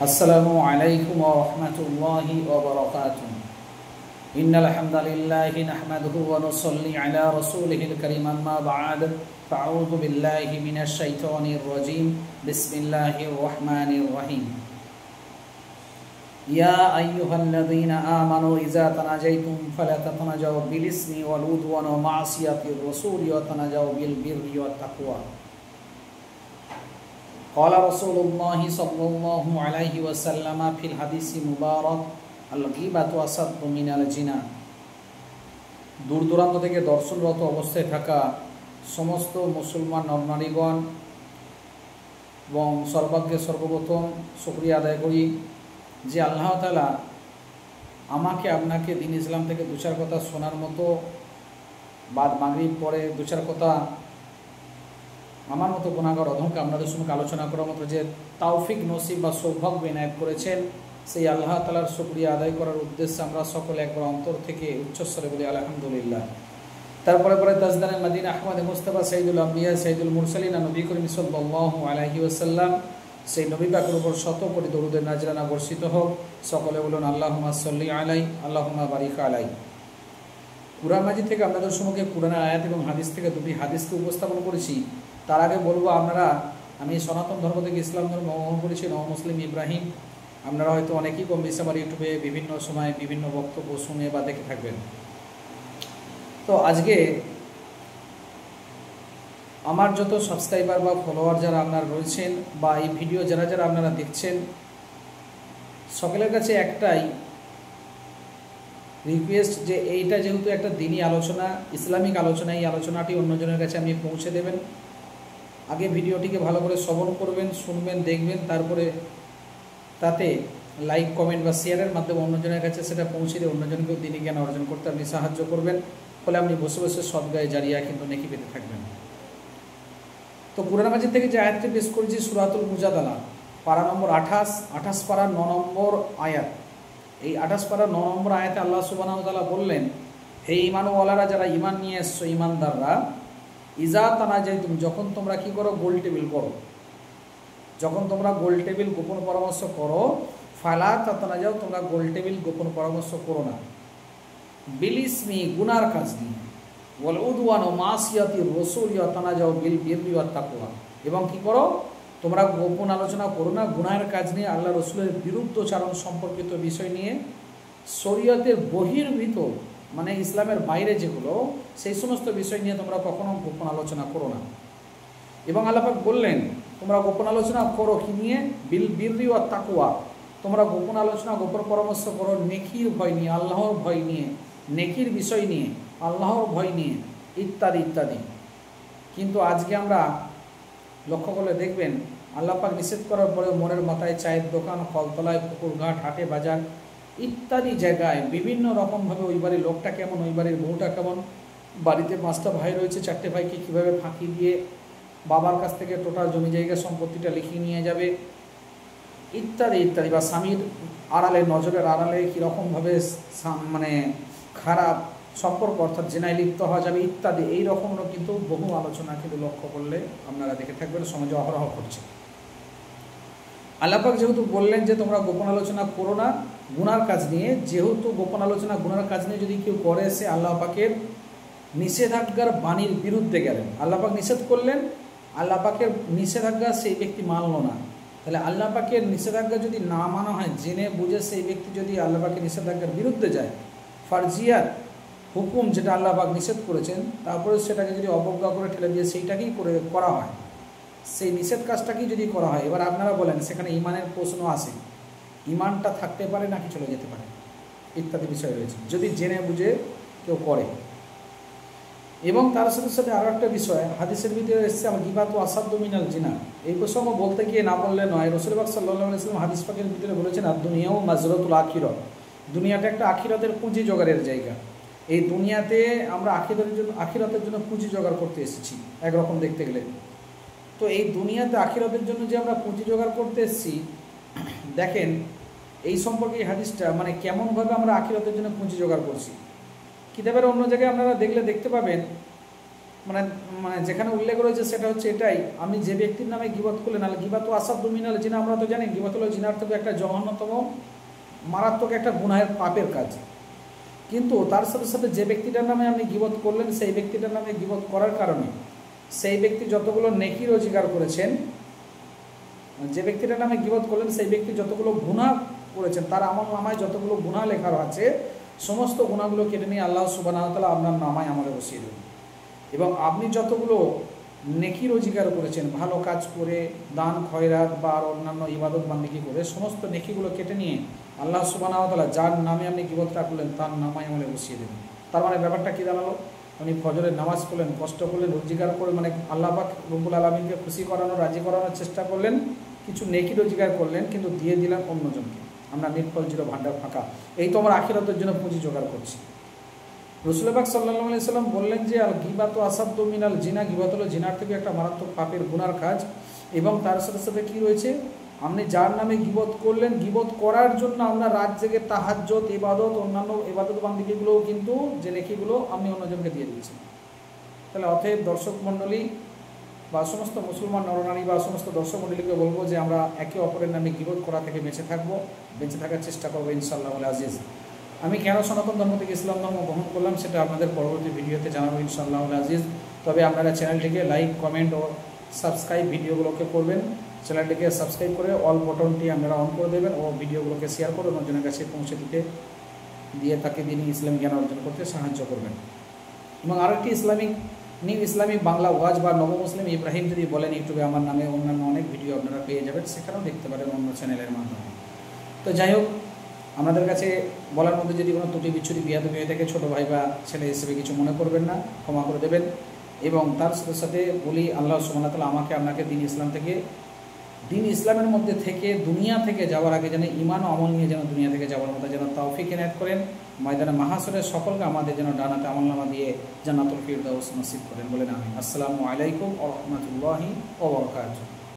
আসসালামু আলাইকুম ওয়া রাহমাতুল্লাহি ওয়া বারাকাতুহু। ইন্নাল হামদালিল্লাহি নাহমাদুহু ওয়া নুসাল্লি আলা রাসূলিহিল কারীম, আম্মা বা'দ। ফাআউযু বিল্লাহি মিনাশ শাইতানির রাজীম। বিসমিল্লাহির রাহমানির রহিম। ইয়া আইয়ুহাল্লাযীনা আমানু ইযা তানাজাইতুম ফালা তাতানাজাউ বিল ইসমি ওয়াল উদওয়ানি ওয়া মা'সিয়াতির রাসূলি ওয়া তানাজাউ বিল বিররি ওয়াত তাকওয়া। قال رسول الله صلى الله عليه وسلم في الحديث المبارك الغيبة أشد من الزنا। দূর দূরান্ত থেকে দর্শনরত অবস্থায় থাকা সমস্ত মুসলমান নরনারীগণ এবং সর্বাগ্রে সর্বপ্রথম শুকরিয়া আদায় করি যে আল্লাহ তাআলা আমাকে আপনাকে দ্বীন ইসলাম থেকে দু চার কথা শোনার মতো, বাদ মাগরিব পরে দু চার কথা আমার মতো গুনাহগার অধমকে আপনাদের সঙ্গে আলোচনা করার মতো যে তৌফিক নসিব বা সৌভাগ্য এনায়েত করেছেন, সেই আল্লাহ তাআলার শুকরিয়া আদায় করার উদ্দেশ্যে আমরা সকলে একবার অন্তর থেকে উচ্চস্বরে বলি আলহামদুলিল্লাহ। তারপরে তাজদানে মদিনা আহমদ মুস্তাফা সাইয়্যিদুল আম্বিয়া সাইয়্যিদুল মুরসালিন নবী করিম সাল্লাল্লাহু আলাইহি ওয়াসাল্লাম, সেই নবী পাকের উপর শত কোটি দরুদের নাজরানা বর্ষিত হোক। সকলে বলুন আল্লাহুম্মা সাল্লি আলাই, আল্লাহুম্মা বারিক আলাই। কুরআন মাজিদ থেকে আপনাদের সম্মুখে কুরআনের আয়াত এবং হাদিস থেকে দুটি হাদিসকে উপস্থাপন করেছি। তার আগে বলবো, আমি সনাতন ধর্ম থেকে ইসলাম ধর্ম গ্রহণ করেছি, নও মুসলিম ইব্রাহিম। আপনারা হয়তো অনেকেই কম বেশি আমার ইউটিউবে বিভিন্ন সময় বিভিন্ন বক্তব্য শুনে বা দেখে থাকবেন। তো আজকে আমার যত সাবস্ক্রাইবার বা ফলোয়ার যারা আপনারা রয়েছেন বা এই ভিডিও যারা যারা আপনারা দেখছেন, সকলের কাছে একটাই রিকোয়েস্ট যে এইটা যেহেতু একটা দ্বীনি আলোচনা, ইসলামিক আলোচনা, এই আলোচনাটি অন্যজনের কাছে আপনি পৌঁছে দেবেন। আগে ভিডিওটিকে ভালো করে শ্রবণ করবেন, শুনবেন, দেখবেন, তারপরে তাতে লাইক, কমেন্ট বা শেয়ারের মাধ্যমে অন্যজনের কাছে সেটা পৌঁছে দিয়ে অন্যজনকেও দ্বীনি জ্ঞান অর্জন করতে আপনি সাহায্য করবেন। ফলে আপনি বসে বসে সদগায়ে জারিয়া কিন্তু নেকি পেতে থাকবেন। তো কুরআন মাজিদ থেকে যে আয়াতটি পেশ করেছি সূরাতুল মুজাদালা, পারা নম্বর 28 পারা 9 নম্বর আয়াত। এই 28 পারা 9 নম্বর আয়াতে আল্লাহ সুবহানাহু ওয়া তাআলা বললেন, হে ঈমানওয়ালারা, যারা ঈমান নিয়ে এসছো, ঈমানদাররা, ইজা তানাজাইতুম, যখন তোমরা কি করো, গোল টেবিল করো, যখন তোমরা গোল টেবিল গোপন পরামর্শ করো, ফালা তাতানাজাউ, তোমরা গোল টেবিল গোপন পরামর্শ করো না, বিল ইসমি, গুনার কাজ নিয়ে, ওয়াল উদওয়ান ও মাসিয়াতির রাসূলি ওয়া তানাজাউ বিল বিররি ওয়াত তাকওয়া, এবং কি করো, তোমরা গোপন আলোচনা করো না গুনাহের কাজ নিয়ে, আল্লাহ রসুলের বিরুদ্ধচারণ সম্পর্কিত বিষয় নিয়ে, শরীয়তের বহির্ভূত মানে ইসলামের বাইরে যেগুলো, সেই সমস্ত বিষয় নিয়ে তোমরা কখনো গোপন আলোচনা করো না। এবং আল্লাহ পাক বললেন, তোমরা গোপন আলোচনা করো কি নিয়ে, বিল বিররি ওয়াত তাকওয়া, তোমরা গোপন আলোচনা, গোপন পরামর্শ করো নেকির ভয় নিয়ে, আল্লাহর ভয় নিয়ে, নেকির বিষয় নিয়ে, আল্লাহর ভয় নিয়ে, ইত্যাদি ইত্যাদি। কিন্তু আজকে আমরা লক্ষ্য করলে দেখবেন, আল্লাহ পাক নিষেধ করার পরেও মনের মাথায় চায়ের দোকান, কলতলায়, পুকুরঘাট, হাটে বাজার ইত্যাদি জায়গায় বিভিন্ন রকমভাবে ওই বাড়ির লোকটা কেমন, ওই বাড়ির বউটা কেমন, বাড়িতে 5টা ভাই রয়েছে, 4টে ভাইকে কীভাবে ফাঁকি দিয়ে বাবার কাছ থেকে টোটাল জমি জায়গা সম্পত্তিটা লিখিয়ে নিয়ে যাবে, ইত্যাদি ইত্যাদি। বা স্বামীর আড়ালে, নজরের আড়ালে কীরকমভাবে মানে খারাপ সম্পর্ক অর্থাৎ জেনায় লিপ্ত হওয়া যাবে ইত্যাদি, এই রকমও কিন্তু বহু আলোচনা কিন্তু লক্ষ্য করলে আপনারা দেখে থাকবেন সমাজে অহরহ করছে। আল্লাহ পাক যেহেতু বললেন যে তোমরা গোপন আলোচনা করো না গুনার কাজ নিয়ে, যেহেতু গোপন আলোচনা গুনার কাজ নিয়ে যদি কেউ করে, সে আল্লাহ পাকের নিষেধাজ্ঞার বাণীর বিরুদ্ধে গেলেন। আল্লাহ পাক নিষেধ করলেন, আল্লাহ পাকের নিষেধাজ্ঞা সেই ব্যক্তি মানল না। তাহলে আল্লাহ পাকের নিষেধাজ্ঞা যদি না মানা হয়, জেনে বুঝে সেই ব্যক্তি যদি আল্লাহ পাকের নিষেধাজ্ঞার বিরুদ্ধে যায়, ফারজিয়াত হুকুম যেটা আল্লাহ পাক নিষেধ করেছেন, তারপরে সেটাকে যদি অবজ্ঞা করে ঠেলে দিয়ে সেইটাকেই করা হয়, সেই নিষেধ কাজটাকেই যদি করা হয়, এবার আপনারা বলেন সেখানে ইমানের প্রশ্ন আসে, ইমানটা থাকতে পারে নাকি চলে যেতে পারে, ইত্যাদি বিষয় রয়েছে যদি জেনে বুঝে কেউ করে। এবং তার সাথে সাথে আরও একটা বিষয় হাদিসের ভিতরে এসেছে, আল গীবাতু আসাদ্দু মিনাল জিনা। এই প্রসঙ্গ বলতে গিয়ে না বললে নয়, রাসূল পাক সাল্লাল্লাহু আলাইহি ওয়াসাল্লাম হাদিস পাকের ভিতরে বলেছেন, আর দুনিয়াও মাজরাতুল আখিরাত, দুনিয়াটা একটা আখিরাতের পুঁজি জোগাড়ের জায়গা। এই দুনিয়াতে আমরা আখিরাতের জন্য পুঁজি জোগাড় করতে এসেছি একরকম দেখতে গেলে। তো এই দুনিয়াতে আখিরাতের জন্য যে আমরা পুঁজি জোগাড় করতে এসেছি, দেখেন এই সম্পর্কে এই হাদিসটা মানে কেমনভাবে আমরা আখিরাতের জন্য পুঁজি জোগাড় করছি। কিতাবের অন্য জায়গায় আপনারা দেখলে দেখতে পাবেন, মানে মানে যেখানে উল্লেখ রয়েছে সেটা হচ্ছে এটাই, আমি যে ব্যক্তির নামে গীবত করলেন, আল গীবাত আসাদ্দু মিনাল জিনা, আমরা তো জানি গীবত হলো জিনার থেকে একটা জঘন্যতম মারাত্মক একটা গুনাহের পাপের কাজ। কিন্তু তার সাথে সাথে যে ব্যক্তিটার নামে আপনি গীবত করলেন, সেই ব্যক্তিটার নামে গীবত করার কারণে সেই ব্যক্তি যতগুলো নেকি রোজগার করেছেন, যে ব্যক্তিটার নামে গীবত করলেন সেই ব্যক্তি যতগুলো গুনাহ করেছেন, তার আমল নামায় যতগুলো গুনাহ লেখা আছে, সমস্ত গুনাহগুলো কেটে নিয়ে আল্লাহ সুবহানাহু ওয়া তাআলা আপনার নামায় আমলে বসিয়ে দেবেন। এবং আপনি যতগুলো নেকি রোজগার করেছেন, ভালো কাজ করে, দান খয়রাত বা আর অন্যান্য ইবাদত বান্দিগি করে, সমস্ত নেকিগুলো কেটে নিয়ে আল্লাহ সুবহানাহু ওয়া তাআলা যার নামে আপনি গীবতটা করলেন তার নামায় আমলে বসিয়ে দেবেন। তার মানে ব্যাপারটা কী দাঁড়ালো, উনি ফজরের নামাজ পড়লেন, কষ্ট করলেন, রোজগার করে, মানে আল্লাহ পাক রব্বুল আলামিনকে খুশি করানো, রাজি করানোর চেষ্টা করলেন, কিছু নেকি রোজগার করলেন, কিন্তু দিয়ে দিলেন অন্যজনকে। আমরা নির্ফল জিরো ভাণ্ডার ফাঁকা, এই তো আমার আখিরাতের জন্য পুঁজি জোগাড় করছি। রাসূল পাক সাল্লাল্লাহু আলাইহি সাল্লাম বললেন যে আল গীবাতু আসাদ্দু মিনাল জিনা, গীবত হলো জিনার থেকে একটা মারাত্মক পাপের গুনার কাজ। এবং তার সাথে সাথে কী রয়েছে, আপনি যার নামে গীবত করলেন, গীবত করার জন্য আপনার রাত জেগে তাহাজ্জুদ, ইবাদত, অন্যান্য ইবাদত বান্দিগিগুলোও কিন্তু যে নেকিগুলো আপনি অন্যজনকে দিয়ে দিয়েছেন। তাহলে অতএব দর্শক মণ্ডলী বা সমস্ত মুসলমান নরনারী বা সমস্ত দর্শক মণ্ডলীকে বলবো যে আমরা একে অপরের নামে গীবত করা থেকে বেঁচে থাকবো, বেঁচে থাকার চেষ্টা করবো ইনশাআল্লাহ আজিজ। আমি কেন সনাতন ধর্ম থেকে ইসলাম ধর্ম গ্রহণ করলাম সেটা আপনাদের পরবর্তী ভিডিওতে জানাবো ইনশাআল্লাহ আজিজ। তবে আপনারা চ্যানেলটিকে লাইক, কমেন্ট ও সাবস্ক্রাইব ভিডিওগুলোকে করবেন। চ্যানেলটিকে সাবস্ক্রাইব করে অল বটনটি আপনারা অন করে দেবেন ও ভিডিওগুলোকে শেয়ার করে অন্যজনের কাছে পৌঁছে দিয়ে তাকে দিনই ইসলাম জ্ঞান অর্জন করতে সাহায্য করবেন। এবং আরেকটি নিউ ইসলামিক বাংলা ওয়াজ বা নব মুসলিম ইব্রাহিম যদি বলেন ইউটিউবে আমার নামে অন্যান্য অনেক ভিডিও আপনারা পেয়ে যাবেন, সেখানেও দেখতে পারেন অন্য চ্যানেলের মাধ্যমে। তো যাই হোক, আমাদের কাছে বলার মধ্যে যদি কোনো ত্রুটি বিচ্ছুরি বিয়াদবি হয়ে থাকে, ছোটো ভাই বা ছেলে হিসেবে কিছু মনে করবেন না, ক্ষমা করে দেবেন। এবং তার সাথে সাথে বলি আল্লাহ সুবহানাহু ওয়া তাআলা আমাকে আপনাকে দিন ইসলামের মধ্যে থেকে দুনিয়া থেকে যাওয়ার আগে যেন ঈমান ও আমল নিয়ে যেন দুনিয়া থেকে যাওয়ার মতো যেন তৌফিক এনায়েত করেন। ময়দানে মাহশরে সকলকে আমাদের যেন ডানাতে আমলনামা দিয়ে জান্নাতুল ফিরদাউস নসিব করেন বলেন আমিন। আসসালামু আলাইকুম ওয়া রাহমাতুল্লাহি ওয়া বারাকাতুহু।